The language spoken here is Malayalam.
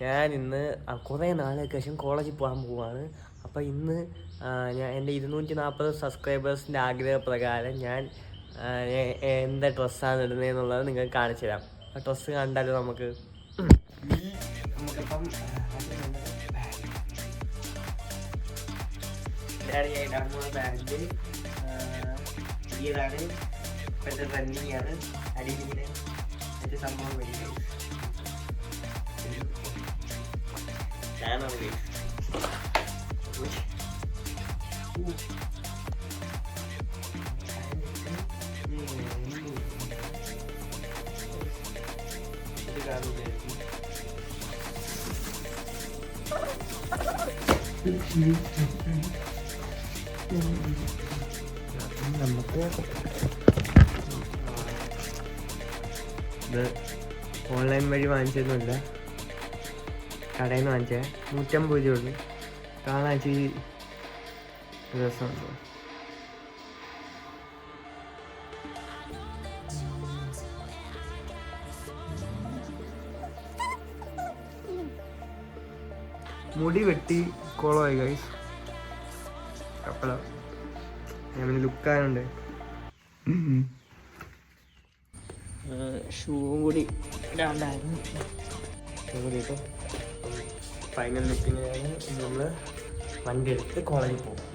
ഞാൻ ഇന്ന് കുറേ നാളുകൾക്ക് ശേഷം കോളേജിൽ പോകാൻ പോവാണ്. അപ്പോൾ ഇന്ന് ഞാൻ എൻ്റെ 240 സബ്സ്ക്രൈബേഴ്സിൻ്റെ ആഗ്രഹപ്രകാരം ഞാൻ എന്താ ഡ്രസ്സാണ് ഇടുന്നതെന്നുള്ളത് നിങ്ങൾക്ക് കാണിച്ചു തരാം. ആ ഡ്രസ്സ് കണ്ടാലും നമുക്കിപ്പം ഇതാണ് ഞാൻ ഇടാൻ പോകുന്ന ബാൻഡ്. ഇതാണ് ഇപ്പോഴത്തെ ട്രെൻഡിങ് ആണ്. അടിയിലിങ്ങനെ മറ്റേ സംഭവം വരിക ഞാനാണ് നമുക്ക് ഇത് ഓൺലൈൻ വഴി വാങ്ങിച്ചൊന്നുമില്ല, കടയിൽ നിന്ന് വാങ്ങിച്ചേ. 150 രൂപയുള്ളൂ. കാണാൻ ഇച്ചിരി രസമുണ്ട്. മുടി വെട്ടി കോളമായി ഗൈസ്. അപ്പോഴാ ഞാൻ പിന്നെ ലുക്കാനുണ്ട്. ഷൂവും കൂടി ഇടാണ്ടായിരുന്നു. കൂടിയിട്ട് ഫൈനൽ ലുക്കിന് നമ്മൾ വണ്ടി എടുത്ത് കോളേജിൽ പോകും.